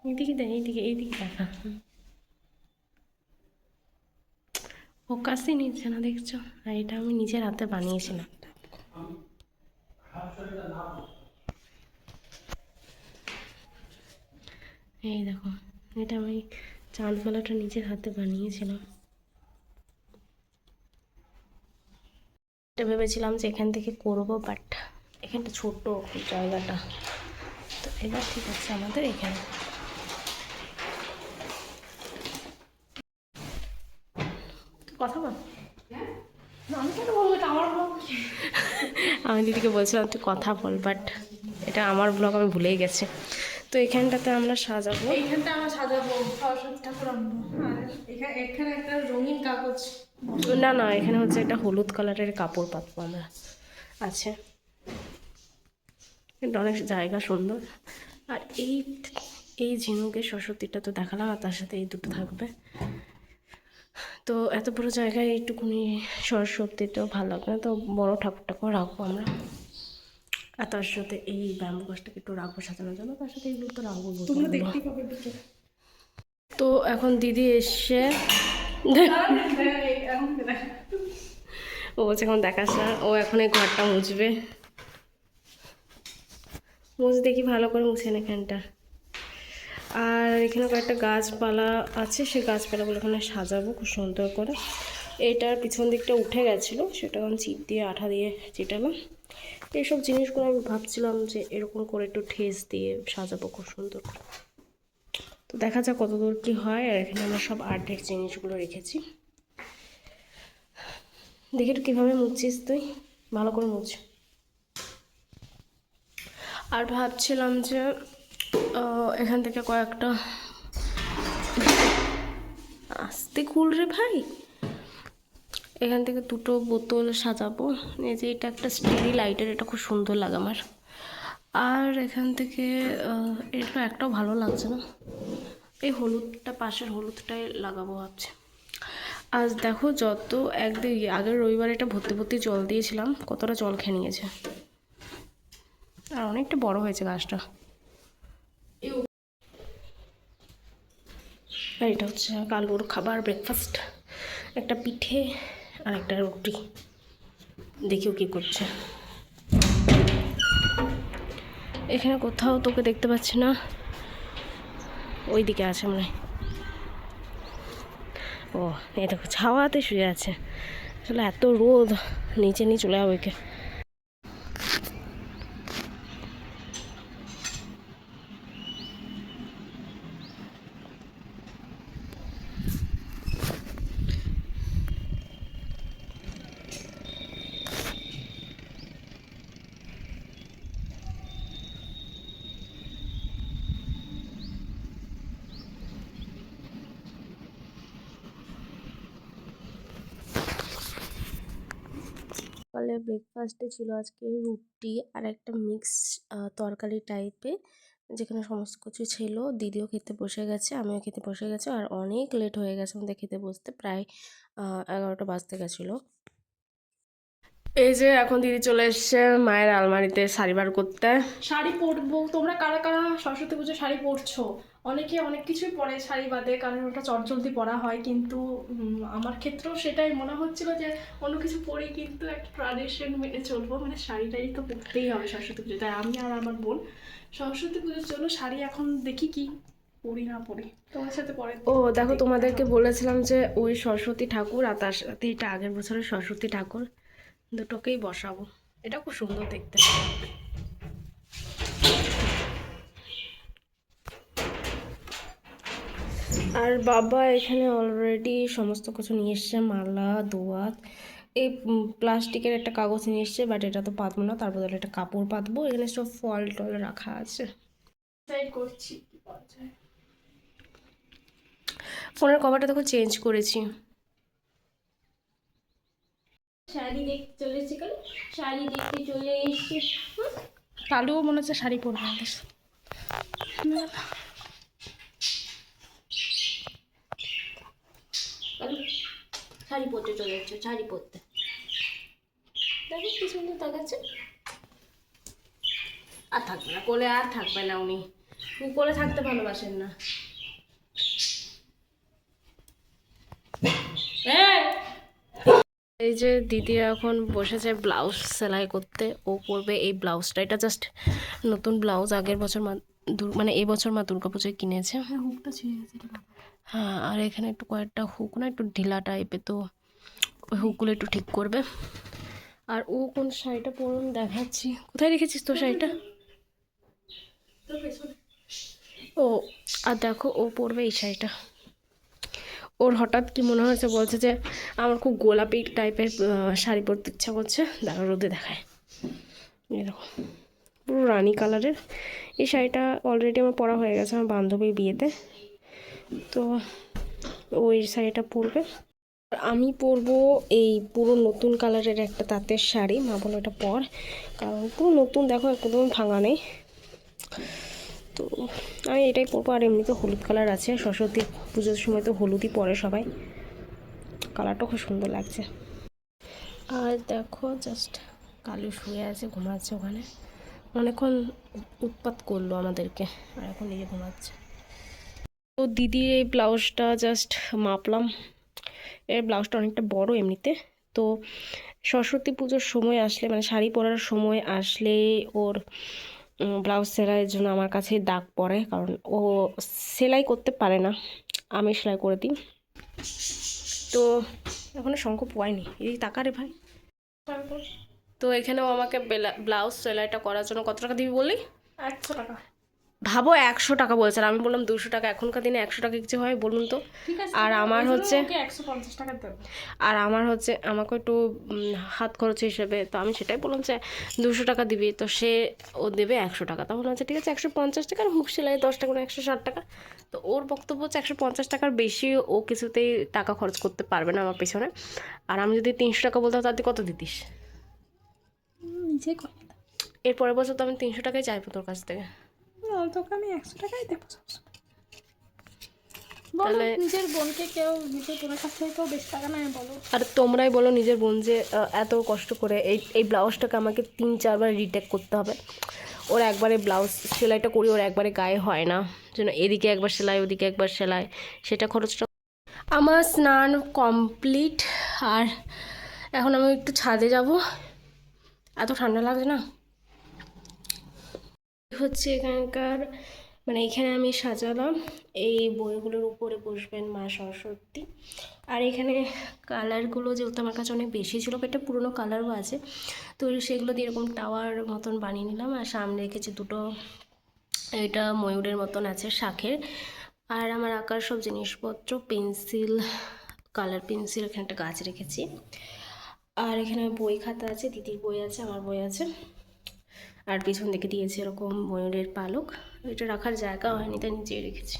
এইদিকে দেখ, এইদিকে দেখা। ফোকাসই নিচ্ছে না, দেখছো? আর এটা আমি নিজের হাতে বানিয়েছিলাম। এই দেখো, এটা আমি চাঁদমালাটা নিজের হাতে বানিয়েছিলাম। এটা ভেবেছিলাম যে এখান থেকে করবো, বাট এখানটা ছোট জায়গাটা, তো এবার ঠিক আছে আমাদের এখানে। কথা বল। আমি কেন বলবো, এটা আমার ব্লগ। আমি দিদিকে বলছিলাম তুই কথা বল, বাট এটা আমার ব্লগ, আমি ভুলেই গেছি। তো এখানটাতে আমরা সাজাবো, এইখানটা আমরা সাজাবো, সরস্বতী ঠাকুর আনবো। আর এখানে একটা রঙিন কাগজ। না না, এখানে হচ্ছে একটা হলুদ কালারের কাপড় পাতবো আমরা, আছে কিন্তু অনেক জায়গা সুন্দর। আর এই এই ঝিনুকের সরস্বতীটা তো দেখালাম, আর তার সাথে এই দুটো থাকবে। তো এত বড় জায়গায় এইটুকুনি সরস্বতীটাও ভালো লাগবে না, তো বড় ঠাকুরটাকেও রাখবো আমরা। আর তার সাথে এই ব্যাম্বু গাছটাকে একটু রাখবো সাজানোর জন্য, তার সাথে এগুলো তো রাখবো তোমরা বোতলগুলো। দেখতেই পাবে দুটো। তো এখন দিদি এসে ও বলছে এখন দেখাস না, ও এখন এই ঘরটা মুছবে। মুছ দেখি ভালো করে মুছে না এখানটা। আর এখানে কয়েকটা গাছপালা আছে, সেই গাছপালাগুলো এখানে সাজাবো খুব সুন্দর করে। এটার পিছন দিকটা উঠে গেছিলো, সেটা এখন চিপ দিয়ে আঠা দিয়ে চিটালাম। এইসব জিনিসগুলো আমি ভাবছিলাম যে এরকম করে একটু ঠেস দিয়ে সাজাবো খুব সুন্দর করে। তো দেখা যাক কতদূর কী হয়। আর এখানে আমরা সব আর্টের জিনিসগুলো রেখেছি। দেখি একটু কীভাবে মুছছিস তুই, ভালো করে মুছ। আর ভাবছিলাম যে এখান থেকে কয়েকটা, আস্তে খুল রে ভাই, এখান থেকে দুটো বোতল সাজাবো। এই যে এটা একটা স্টেরি লাইটার, এটা খুব সুন্দর লাগে আমার। আর এখান থেকে এটা একটাও ভালো লাগছে না, এই হলুদটা, পাশের হলুদটাই লাগাবো ভাবছি। আজ দেখো, যত একদিন আগের রবিবার এটা ভর্তি ভর্তি জল দিয়েছিলাম, কতটা জল খেয়ে নিয়েছে। আর অনেকটা বড় হয়েছে গাছটা। আর এটা হচ্ছে কালুর খাবার, ব্রেকফাস্ট, একটা পিঠে আর একটা রুটি। দেখিও কি করছে। এখানে কোথাও তোকে দেখতে পাচ্ছি না, ওই দিকে আছে মনে হয়। ও, এই দেখো ছাওয়াতে শুয়ে আছে। আসলে এত রোদ, নিচে নিয়ে চলে যাবো একে। সকালে ব্রেকফাস্টে ছিল আজকে রুটি আর একটা মিক্স তরকারি টাইপের, যেখানে সমস্ত কিছু ছিল। দিদিও খেতে বসে গেছে, আমিও খেতে বসে গেছে। আর অনেক লেট হয়ে গেছে আমাদের খেতে বসতে, প্রায় 11টা বাজতে গেছিলো। এই যে এখন দিদি চলে এসছে মায়ের আলমারিতে শাড়ি বার করতে। শাড়ি পরবো। তোমরা কারা কারা সরস্বতী পুজো শাড়ি পরছো? অনেকে অনেক কিছুই পরে শাড়ি বাদে, কারণ ওটা চটজলদি পরা হয়। কিন্তু আমার ক্ষেত্রেও সেটাই মনে হচ্ছিল যে অন্য কিছু পরি, কিন্তু একটা ট্র্যাডিশন মেনে চলবো, মানে শাড়িটাই তো পরতেই হবে সরস্বতী পুজো। তাই আমি আর আমার বোন সরস্বতী পুজোর জন্য শাড়ি এখন দেখি কি পরি না পরি, তোমার সাথে পরে। ও দেখো, তোমাদেরকে বলেছিলাম যে ওই সরস্বতী ঠাকুর আর তার সাথে এটা আগের বছরের সরস্বতী ঠাকুর, দুটোকেই বসাবো। এটা খুব সুন্দর দেখতে। আর বাবা এখানে অলরেডি সমস্ত কিছু নিয়ে এসছে, মালা, দোয়াত, এই প্লাস্টিকের একটা কাগজ নিয়ে এসছে, বাট এটা তো পাতবো না, তার বদলে একটা কাপড় পাতবো। এখানে সব ফল টল রাখা আছে। করছি কি পাওয়া যায়। ফোনের কভারটা দেখো চেঞ্জ করেছি। শাড়ি দেখতে চলে এসেছি, কালু শাড়ি দেখতে চলে এসেছি। কালুও মনে হচ্ছে শাড়ি পরবে আমাদের। কালু শাড়ি পরতে চলে এসেছো, শাড়ি পরতে। দেখো কি সুন্দর দেখাচ্ছে। আর থাকবে না কোলে, আর থাকবে না উনি। উপরে থাকতে ভালোবাসেন না। এই যে দিদি এখন বসেছে ব্লাউজ সেলাই করতে, ও পরবে এই ব্লাউজটা। এটা জাস্ট নতুন ব্লাউজ, আগের বছর মানে এই বছর মা দুর্গাপুজোয় কিনেছে। হুকটা ছিঁড়ে গেছে এটা। হ্যাঁ, আর এখানে একটু কয়েকটা হুক না একটু ঢিলা টাইপের, তো ওই হুকগুলো একটু ঠিক করবে। আর ও কোন শাড়িটা পরুন দেখাচ্ছি। কোথায় রেখেছিস তোর শাড়িটা? ও, আর দেখো ও পরবে এই শাড়িটা। ওর হঠাৎ কি মনে হয়েছে, বলছে যে আমার খুব গোলাপি টাইপের শাড়ি পরতে ইচ্ছা করছে, দাঁড়া রোদে দেখায়। এরকম পুরো রানি কালারের এই শাড়িটা অলরেডি আমার পরা হয়ে গেছে আমার বান্ধবীর বিয়েতে, তো ওই শাড়িটা পরবে। আমি পরবো এই পুরো নতুন কালারের একটা তাঁতের শাড়ি। মা বলো এটা পর, কারণ পুরো নতুন, দেখো একদম ভাঙা নেই। তো আমি এটাই পরবো। আর এমনিতে হলুদ কালার আছে, সরস্বতী পুজোর সময় তো হলুদই পরে সবাই, কালারটা খুব সুন্দর লাগছে। আর দেখো জাস্ট কালু শুয়ে আছে, ঘুমাচ্ছে ওখানে, অনেকক্ষণ উৎপাত করলো আমাদেরকে, আর এখন নিজে ঘুমাচ্ছে। তো দিদির এই ব্লাউজটা জাস্ট মাপলাম, এর ব্লাউজটা অনেকটা বড় এমনিতে। তো সরস্বতী পুজোর সময় আসলে, মানে শাড়ি পরার সময় আসলে ওর ব্লাউজ সেলাইয়ের জন্য আমার কাছে দাগ পড়ে, কারণ ও সেলাই করতে পারে না, আমি সেলাই করে দিই। তো এখনো শঙ্খ পোয়ায়নি, এই টাকা রে ভাই। তো এখানেও আমাকে ব্লাউজ সেলাইটা করার জন্য কত টাকা দিবি বললি? 100 টাকা। ভাবো 100 টাকা বলছে, আর আমি বললাম 200 টাকা। এখনকার দিনে 100 টাকা কিছু হয় বলুন তো? ঠিক আছে, আর আমার হচ্ছে 150 টাকা দেবো। আর আমার হচ্ছে আমাকে একটু হাত খরচ হিসেবে, তো আমি সেটাই বললাম যে 200 টাকা দিবি, তো সে ও দেবে 100 টাকা। তখন হচ্ছে ঠিক আছে 150 টাকা, আর হুক সেলাই 10 টাকা, 160 টাকা। তো ওর বক্তব্য হচ্ছে 150 টাকার বেশি ও কিছুতেই টাকা খরচ করতে পারবে না আমার পেছনে। আর আমি যদি 300 টাকা বলতাম, তাতে কত দিতিস? নিজে করে দাও। এরপরের বছর তো আমি 300 টাকাই চাইবো তোর কাছ থেকে। তোকে আমি 100 টাকাই দেবো সবসময়। তাহলে নিজের বোনকে কেউ নিজের বোনের কাছ থেকে কেউ বেশি টাকা নেয় বলো? আর তোমরাই বলো নিজের বোন যে এত কষ্ট করে এই ব্লাউজটাকে আমাকে 3-4 বার রিটেক করতে হবে। ওর একবারে ব্লাউজ সেলাইটা করি, ওর একবারে গায়ে হয় না, যেন এদিকে একবার সেলাই ওদিকে একবার সেলাই, সেটা খরচটা। আমার স্নান কমপ্লিট, আর এখন আমি একটু ছাদে যাব, এত ঠান্ডা লাগছে না। হচ্ছে এখানকার, মানে এখানে আমি সাজালাম, এই বইগুলোর উপরে বসবেন মা সরস্বতী। আর এখানে কালারগুলো যেহেতু আমার কাছে অনেক বেশি ছিল, এটা পুরোনো কালারও আছে, তো সেগুলো দিয়ে এরকম টাওয়ার মতন বানিয়ে নিলাম। আর সামনে রেখেছি দুটো, এটা ময়ূরের মতন আছে শাঁখের। আর আমার আঁকার সব জিনিসপত্র, পেন্সিল, কালার পেন্সিল, এখানে একটা গাছ রেখেছি। আর এখানে বই খাতা আছে, দিদির বই আছে, আমার বই আছে। আর পিছন দিকে দিয়েছি এরকম ময়ূরের পালক, এটা রাখার জায়গা হয়নি তাই নিচেই রেখেছি।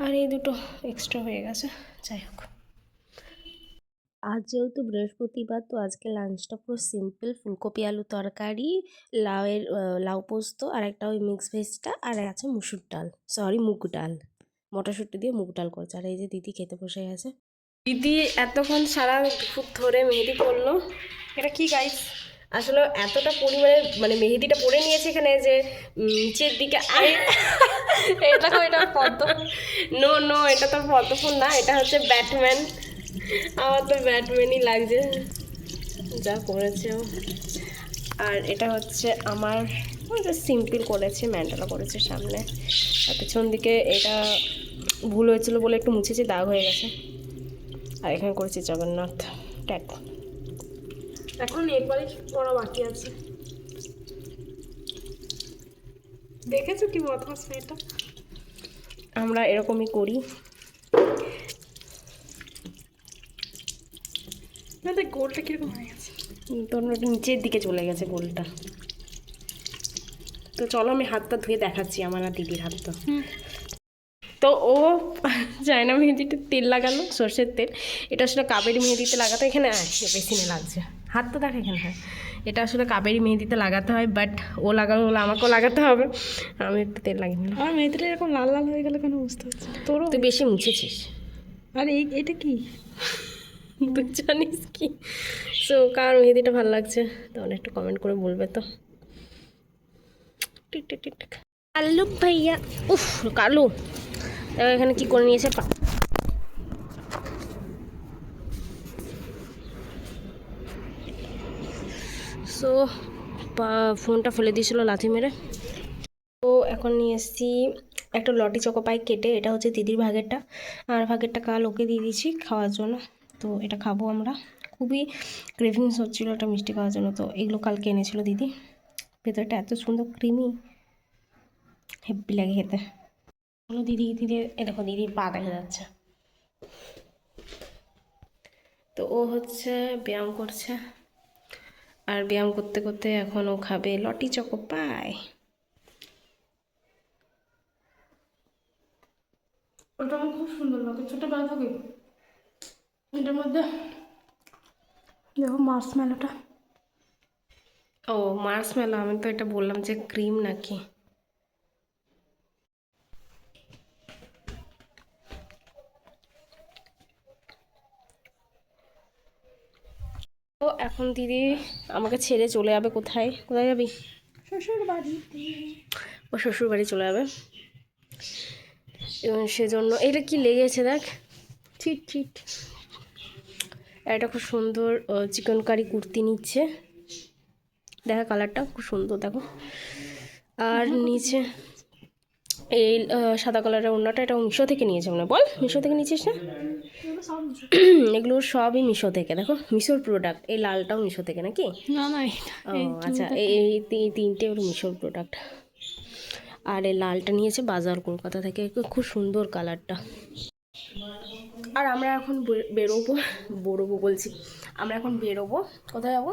আর এই দুটো এক্সট্রা হয়ে গেছে, যাই হোক। আজ যেহেতু বৃহস্পতিবার, তো আজকে লাঞ্চটা পুরো সিম্পল, ফুলকপি আলু তরকারি, লাউ পোস্ত, আর একটা ওই মিক্স ভেজটা, আর আছে মুসুর ডাল, সরি মুগ ডাল, মটরশুঁটি দিয়ে মুগ ডাল করেছে। আর এই যে দিদি খেতে বসে গেছে। দিদি এতক্ষণ সারা দুপুর ধরে মেহেদি পড়লো। এটা কি গাইস? আসলে এতটা পরিমাণে মানে মেহেদিটা পরে নিয়েছে এখানে যে নিচের দিকে এটা এটা পদ্ম। নো নো, এটা তো পদ্মফুল না, এটা হচ্ছে ব্যাটম্যান। আমার তো ব্যাটম্যানই লাগছে যা করেছে ও। আর এটা হচ্ছে আমার সিম্পল করেছে, ম্যান্ডালা করেছে সামনে, আর পেছন দিকে এটা ভুল হয়েছিল বলে একটু মুছেছি, দাগ হয়ে গেছে। আর এখানে করেছি জগন্নাথ ট্যাগ। এখন একবারই পড়া বাকি আছে। দেখেছো কি বদমাস মেয়েটা? আমরা এরকমই করি। না দেখ গোলটা কিরকম হয়ে গেছে। তোর ওটা নিচের দিকে চলে গেছে গোলটা। তো চলো আমি হাতটা ধুয়ে দেখাচ্ছি, আমার আর দিদির হাতটা। তো ও চায়না মেহেদিতে তেল লাগালো, সর্ষের তেল। এটা আসলে কাবেরি মেহেদিতে লাগাতে, এখানে বেসিনে লাগছে, হাত তো দেখ এখানে। হ্যাঁ, এটা আসলে কাবেরি মেহেদিতে লাগাতে হয়, বাট ও লাগানো হলে আমাকেও লাগাতে হবে। আমি একটু তেল লাগিয়ে নিলাম। আমার মেয়েটা এরকম লাল লাল হয়ে গেল কেন বুঝতে পারছি না। তোরও? তুই বেশি মুছেছিস। আর এটা কি? তুই জানিস কি? সো কার মেহেদিটা ভালো লাগছে তো একটু কমেন্ট করে বলবে তো। Tick tick tick tick. Kalu ভাইয়া, উফ কালু দেখো এখানে কি করে নিয়েছে। সো ফোনটা ফেলে দিয়েছিল লাথি মেরে। তো এখন নিয়ে এসেছি একটা লটি চকো পাই কেটে, এটা হচ্ছে দিদির ভাগেরটা, আর ভাগেরটা কাল ওকে দিয়ে দিয়েছি খাওয়ার জন্য। তো এটা খাবো আমরা, খুবই ক্রেভিংস হচ্ছিলো একটা মিষ্টি খাওয়ার জন্য, তো এগুলো কালকে এনেছিল দিদি। ভেতরটা এত সুন্দর ক্রিমি, হেব্বি লাগে খেতে। বলো দিদি, দিদি এ দেখো দিদির পা দেখা যাচ্ছে। তো ও হচ্ছে ব্যায়াম করছে, আর ব্যায়াম করতে করতে এখন ও খাবে লটি চকো পাই। ওটা আমার খুব সুন্দর লাগে, ছোটোবেলা থেকে। এটার মধ্যে দেখো মার্শমেলোটা। ও মার্শমেলো, আমি তো এটা বললাম যে ক্রিম নাকি। তো এখন দিদি আমাকে ছেড়ে চলে যাবে। কোথায় কোথায় যাবি? শ্বশুর বাড়িতে। ও শ্বশুর বাড়ি চলে যাবে, এবং সেজন্য এটা কি লেগেছে দেখ, চিট চিট। এটা খুব সুন্দর চিকেন কারি কুর্তি নিচ্ছে, দেখা কালারটা খুব সুন্দর দেখো। আর নিচে এই সাদা কালারের ওড়নাটা, এটা মিশো থেকে নিয়েছে মনে হয়। বল মিশো থেকে নিয়েছিস না? এগুলো সব মিশো। এগুলো সবই মিশো থেকে, দেখো মিশোর প্রোডাক্ট। এই লালটাও মিশো থেকে নাকি? না না, ও আচ্ছা, এই তিনটে হলো মিশোর প্রোডাক্ট। আর এই লালটা নিয়েছে বাজার কলকাতা থেকে, খুব সুন্দর কালারটা। আর আমরা এখন বেরোবো বলছি, আমরা এখন বেরোবো। কোথায় যাবো?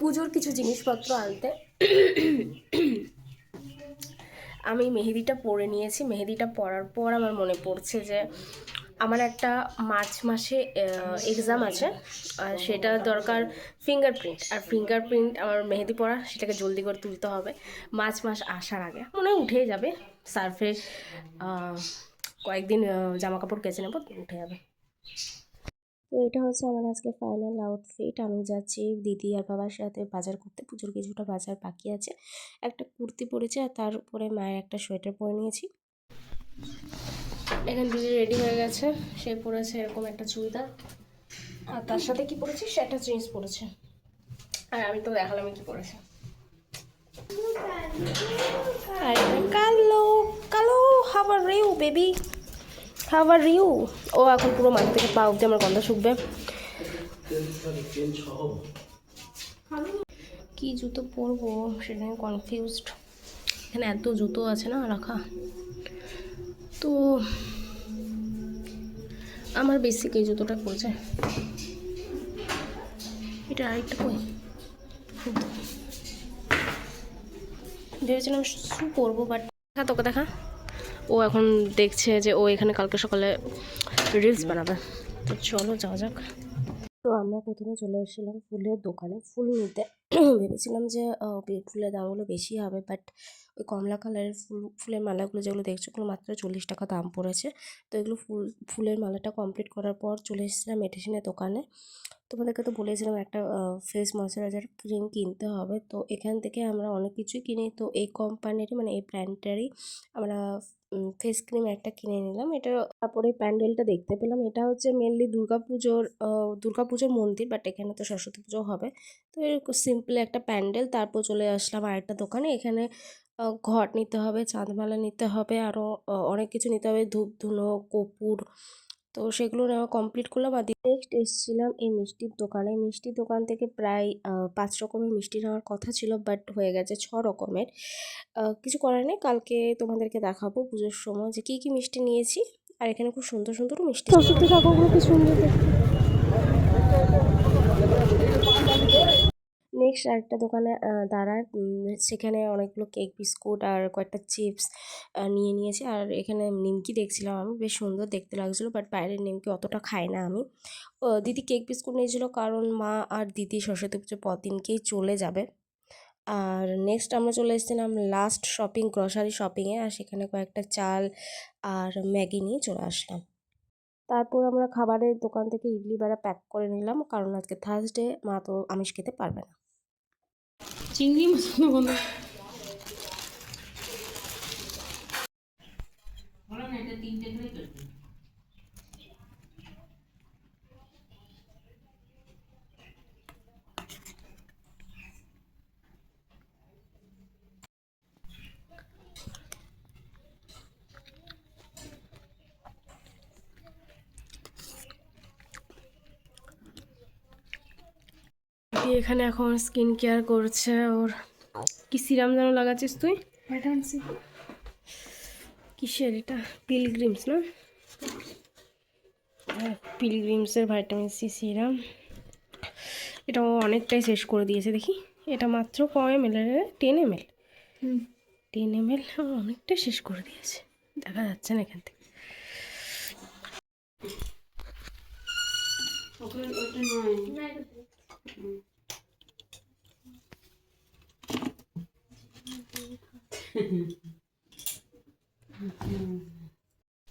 পুজোর কিছু জিনিসপত্র আনতে। আমি মেহেদিটা পরে নিয়েছি, মেহেদিটা পরার পর আমার মনে পড়ছে যে আমার একটা মার্চ মাসে এক্সাম আছে, আর সেটা দরকার ফিঙ্গারপ্রিন্ট। আর ফিঙ্গারপ্রিন্ট আমার মেহেদি পরা, সেটাকে জলদি করে তুলতে হবে মার্চ মাস আসার আগে। মনে হয় উঠে যাবে, সার্ফে কয়েকদিন জামা কাপড় কেচে নেবো, উঠে যাবে। তো এটা হচ্ছে আমার আজকে ফাইনাল আউটফিট। আমি যাচ্ছি দিদি আর বাবার সাথে বাজার করতে, পুজোর কিছুটা বাজার বাকি আছে। একটা কুর্তি পরেছি, আর তার উপরে মায়ের একটা সোয়েটার পরে নিয়েছি। এখানে দিদি রেডি হয়ে গেছে, সে পরেছে এরকম একটা চুড়িদার, আর তার সাথে কি পরেছি সে একটা জিন্স পরেছে। আর আমি তো দেখালাম কি পরেছে। কালো কালো, how are you baby, how are you. ও এখন পুরো মাথা থেকে পা অব্দি আমার গন্ধ শুকবে। কি জুতো পরবো সেটা আমি কনফিউজড। এখানে এত জুতো আছে না রাখা, তো আমার বেসিক এই জুতোটা পড়ছে। এটা আরেকটা কই, ভেবেছিলাম শু পরবো, বাট দেখা তোকে দেখা। ও এখন দেখছে যে ও এখানে কালকে সকালে রিলস বানাবে, তো চলো যাওয়া যাক। তো আমরা প্রথমে চলে এসেছিলাম ফুলের দোকানে ফুল নিতে। ভেবেছিলাম যে ফুলের দামগুলো বেশি হবে, বাট ওই কমলা কালারের ফুলের মালাগুলো যেগুলো দেখছো ওগুলো মাত্র 40 টাকা দাম পড়েছে। তো এগুলো ফুলের মালাটা কমপ্লিট করার পর চলে এসেছিলাম মেডিসিনের দোকানে। তোমাদেরকে তো বলেছিলাম একটা ফেস ময়শ্চারাইজার ক্রিম কিনতে হবে, তো এখান থেকে আমরা অনেক কিছুই কিনি। তো এই কোম্পানিরই মানে এই ব্র্যান্ডটারই আমরা ফেস ক্রিম একটা কিনে নিলাম। এটা তারপরে প্যান্ডেলটা দেখতে পেলাম, এটা হচ্ছে মেনলি দুর্গাপুজোর মন্দির, বাট এখানে তো সরস্বতী পুজো হবে। তো এরকম সিম্পল একটা প্যান্ডেল। তারপর চলে আসলাম আরেকটা দোকানে, এখানে ঘট নিতে হবে, চাঁদমালা নিতে হবে, আরও অনেক কিছু নিতে হবে, ধূপ ধুনো কর্পূর। তো সেগুলো নেওয়া কমপ্লিট করলাম। আর নেক্সট এসেছিলাম এই মিষ্টির দোকানে। মিষ্টির দোকান থেকে প্রায় 5 রকমের মিষ্টি নেওয়ার কথা ছিল, বাট হয়ে গেছে 6 রকমের। কিছু করার নেই, কালকে তোমাদেরকে দেখাবো পুজোর সময় যে কী কী মিষ্টি নিয়েছি। আর এখানে খুব সুন্দর সুন্দরও মিষ্টি, সরস্বতী ঠাকুরগুলো কি সুন্দর দেখতে। নেক্সট আরেকটা দোকানে দাঁড়ায়, সেখানে অনেকগুলো কেক বিস্কুট আর কয়েকটা চিপস নিয়ে নিয়েছি। আর এখানে নিমকি দেখছিলাম আমি, বেশ সুন্দর দেখতে লাগছিলো, বাট বাইরের নিমকি অতটা খাই না আমি। দিদি কেক বিস্কুট নিয়েছিল কারণ মা আর দিদি সরস্বতী পুজোর পর দিনকেই চলে যাবে। আর নেক্সট আমরা চলে এসেছিলাম লাস্ট শপিং, গ্রসারি শপিংয়ে, আর সেখানে কয়েকটা চাল আর ম্যাগি নিয়ে চলে আসলাম। তারপর আমরা খাবারের দোকান থেকে ইডলি বড়া প্যাক করে নিলাম, কারণ আজকে থার্সডে, মা তো আমিষ খেতে পারবে না। চিংড়ি মাছ বন্ধু। দিয়ে এখানে এখন স্কিন কেয়ার করছে ওর। কি সিরাম যেন লাগাচ্ছিস তুই? Vitamin C. কিসের এটা? পিলগ্রিমস না? হ্যাঁ, পিলগ্রিমসের ভিটামিন সি সিরাম। এটা ও অনেকটাই শেষ করে দিয়েছে দেখি। এটা মাত্র কয় ml এর? 10 ml। 10 ml অনেকটাই শেষ করে দিয়েছে, দেখা যাচ্ছে না এখান থেকে।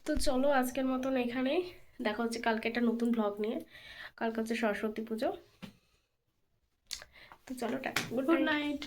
তো চলো আজকের মতন এখানেই, দেখা হচ্ছে কালকে একটা নতুন ব্লগ নিয়ে। কালকে হচ্ছে সরস্বতী পুজো। তো চলো, tata, good good night. Night.